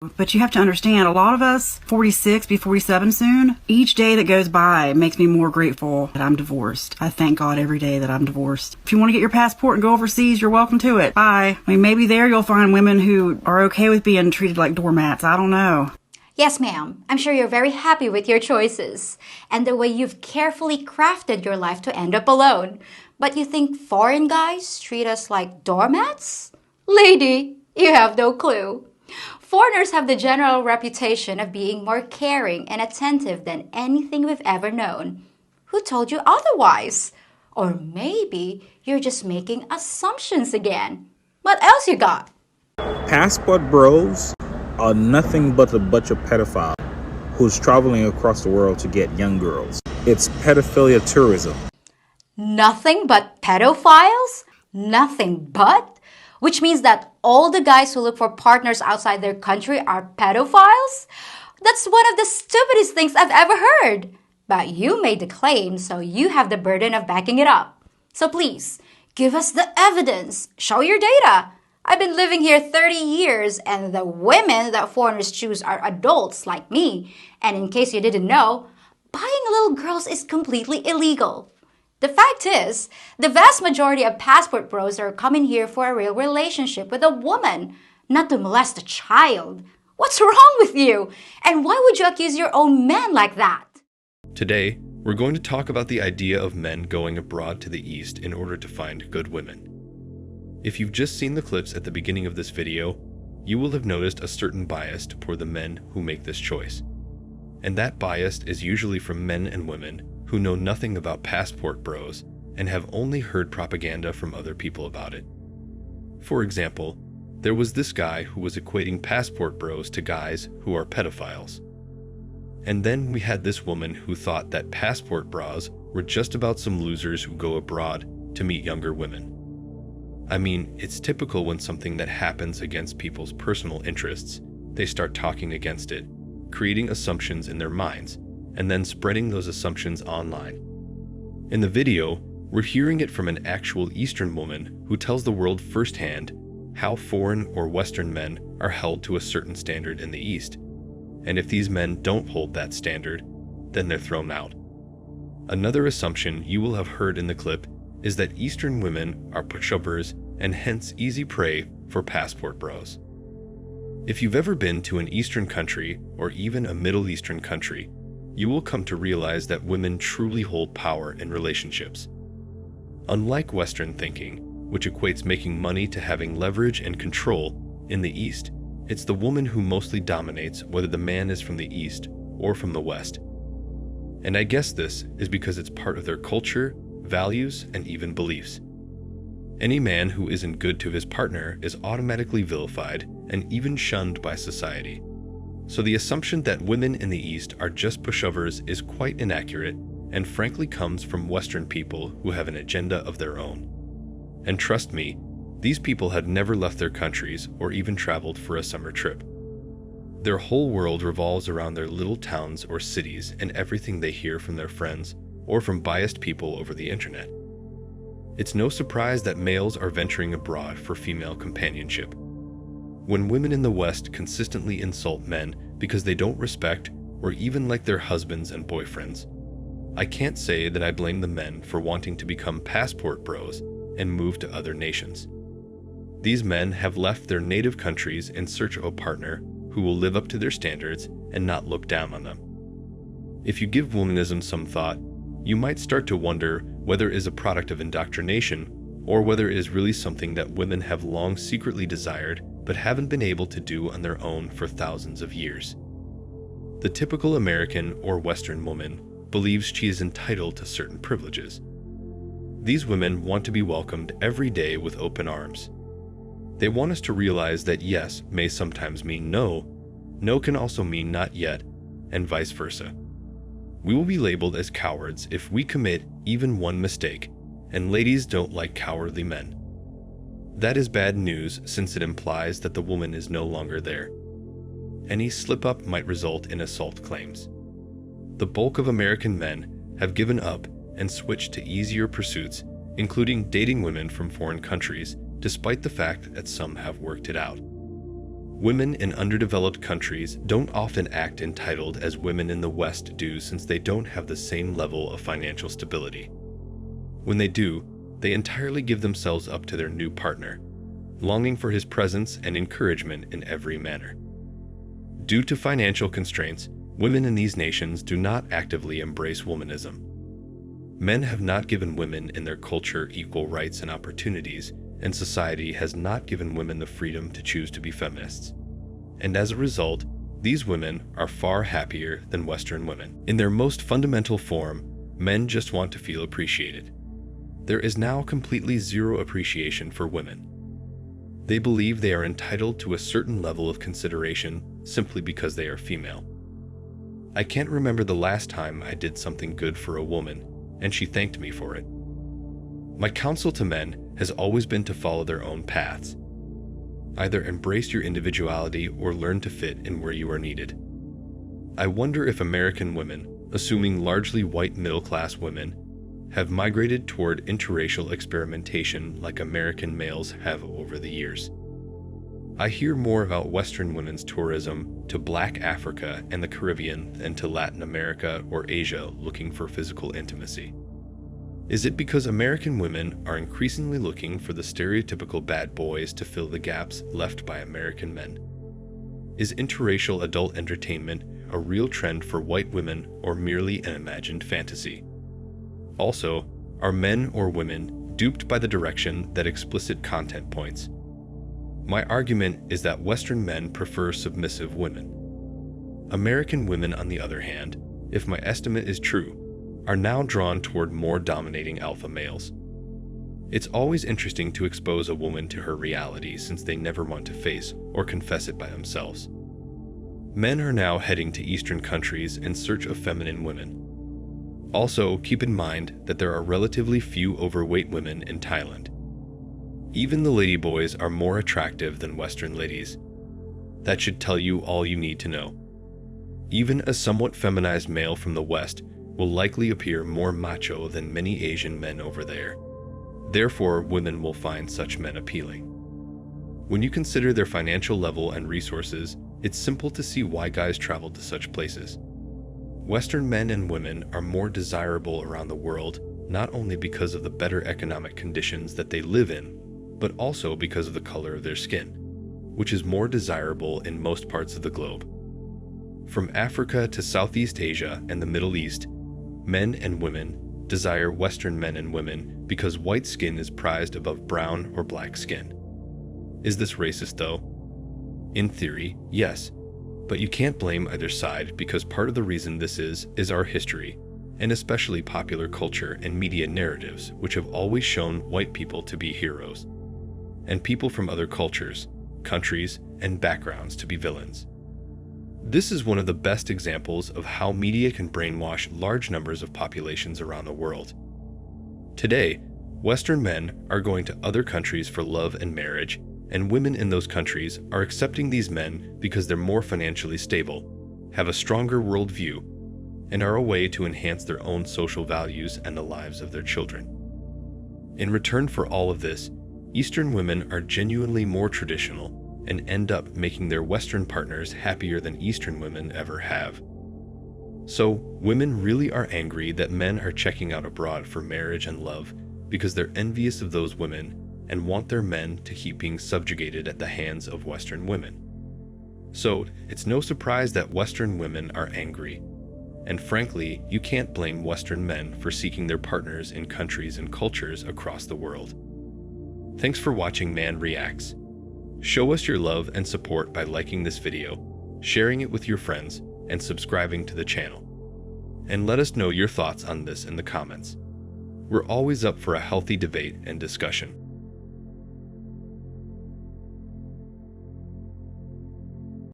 But you have to understand, a lot of us, 46, be 47 soon, each day that goes by makes me more grateful that I'm divorced. I thank God every day that I'm divorced. If you want to get your passport and go overseas, you're welcome to it. Bye. I mean, maybe there you'll find women who are okay with being treated like doormats. I don't know. Yes, ma'am. I'm sure you're very happy with your choices and the way you've carefully crafted your life to end up alone. But you think foreign guys treat us like doormats? Lady, you have no clue. Foreigners have the general reputation of being more caring and attentive than anything we've ever known. Who told you otherwise? Or maybe you're just making assumptions again. What else you got? Passport bros are nothing but a bunch of pedophiles who's traveling across the world to get young girls. It's pedophilia tourism. Nothing but pedophiles? Nothing but? Which means that all the guys who look for partners outside their country are pedophiles? That's one of the stupidest things I've ever heard. But you made the claim, so you have the burden of backing it up. So please, give us the evidence. Show your data. I've been living here 30 years, and the women that foreigners choose are adults like me. And in case you didn't know, buying little girls is completely illegal. The fact is, the vast majority of passport bros are coming here for a real relationship with a woman, not to molest a child. What's wrong with you? And why would you accuse your own men like that? Today, we're going to talk about the idea of men going abroad to the East in order to find good women. If you've just seen the clips at the beginning of this video, you will have noticed a certain bias toward the men who make this choice. And that bias is usually from men and women who know nothing about passport bros and have only heard propaganda from other people about it. For example, there was this guy who was equating passport bros to guys who are pedophiles. And then we had this woman who thought that passport bras were just about some losers who go abroad to meet younger women. I mean, it's typical when something that happens against people's personal interests, they start talking against it, creating assumptions in their minds, and then spreading those assumptions online. In the video, we're hearing it from an actual Eastern woman who tells the world firsthand how foreign or Western men are held to a certain standard in the East. And if these men don't hold that standard, then they're thrown out. Another assumption you will have heard in the clip is that Eastern women are pushovers and hence easy prey for passport bros. If you've ever been to an Eastern country or even a Middle Eastern country, you will come to realize that women truly hold power in relationships. Unlike Western thinking, which equates making money to having leverage and control, in the East, it's the woman who mostly dominates whether the man is from the East or from the West. And I guess this is because it's part of their culture, values, and even beliefs. Any man who isn't good to his partner is automatically vilified and even shunned by society. So the assumption that women in the East are just pushovers is quite inaccurate and frankly comes from Western people who have an agenda of their own. And trust me, these people have never left their countries or even traveled for a summer trip. Their whole world revolves around their little towns or cities and everything they hear from their friends or from biased people over the internet. It's no surprise that males are venturing abroad for female companionship. When women in the West consistently insult men because they don't respect or even like their husbands and boyfriends, I can't say that I blame the men for wanting to become passport bros and move to other nations. These men have left their native countries in search of a partner who will live up to their standards and not look down on them. If you give womanism some thought, you might start to wonder whether it is a product of indoctrination or whether it is really something that women have long secretly desired but haven't been able to do on their own for thousands of years. The typical American or Western woman believes she is entitled to certain privileges. These women want to be welcomed every day with open arms. They want us to realize that yes may sometimes mean no, no can also mean not yet, and vice versa. We will be labeled as cowards if we commit even one mistake, and ladies don't like cowardly men. That is bad news since it implies that the woman is no longer there. Any slip-up might result in assault claims. The bulk of American men have given up and switched to easier pursuits, including dating women from foreign countries, despite the fact that some have worked it out. Women in underdeveloped countries don't often act entitled as women in the West do, since they don't have the same level of financial stability. When they do, they entirely give themselves up to their new partner, longing for his presence and encouragement in every manner. Due to financial constraints, women in these nations do not actively embrace womanism. Men have not given women in their culture equal rights and opportunities, and society has not given women the freedom to choose to be feminists. And as a result, these women are far happier than Western women. In their most fundamental form, men just want to feel appreciated. There is now completely zero appreciation for women. They believe they are entitled to a certain level of consideration simply because they are female. I can't remember the last time I did something good for a woman, and she thanked me for it. My counsel to men has always been to follow their own paths. Either embrace your individuality or learn to fit in where you are needed. I wonder if American women, assuming largely white middle-class women, have migrated toward interracial experimentation like American males have over the years. I hear more about Western women's tourism to Black Africa and the Caribbean than to Latin America or Asia looking for physical intimacy. Is it because American women are increasingly looking for the stereotypical bad boys to fill the gaps left by American men? Is interracial adult entertainment a real trend for white women or merely an imagined fantasy? Also, are men or women duped by the direction that explicit content points? My argument is that Western men prefer submissive women. American women, on the other hand, if my estimate is true, are now drawn toward more dominating alpha males. It's always interesting to expose a woman to her reality, since they never want to face or confess it by themselves. Men are now heading to Eastern countries in search of feminine women. Also, keep in mind that there are relatively few overweight women in Thailand. Even the ladyboys are more attractive than Western ladies. That should tell you all you need to know. Even a somewhat feminized male from the West will likely appear more macho than many Asian men over there. Therefore, women will find such men appealing. When you consider their financial level and resources, it's simple to see why guys travel to such places. Western men and women are more desirable around the world, not only because of the better economic conditions that they live in, but also because of the color of their skin, which is more desirable in most parts of the globe. From Africa to Southeast Asia and the Middle East, men and women desire Western men and women because white skin is prized above brown or black skin. Is this racist though? In theory, yes, but you can't blame either side, because part of the reason this is our history, and especially popular culture and media narratives, which have always shown white people to be heroes, and people from other cultures, countries, and backgrounds to be villains. This is one of the best examples of how media can brainwash large numbers of populations around the world. Today, Western men are going to other countries for love and marriage, and women in those countries are accepting these men because they're more financially stable, have a stronger worldview, and are a way to enhance their own social values and the lives of their children. In return for all of this, Eastern women are genuinely more traditional and end up making their Western partners happier than Eastern women ever have. So, women really are angry that men are checking out abroad for marriage and love because they're envious of those women and want their men to keep being subjugated at the hands of Western women. So, it's no surprise that Western women are angry. And frankly, you can't blame Western men for seeking their partners in countries and cultures across the world. Thanks for watching Man Reacts. Show us your love and support by liking this video, sharing it with your friends, and subscribing to the channel. And let us know your thoughts on this in the comments. We're always up for a healthy debate and discussion.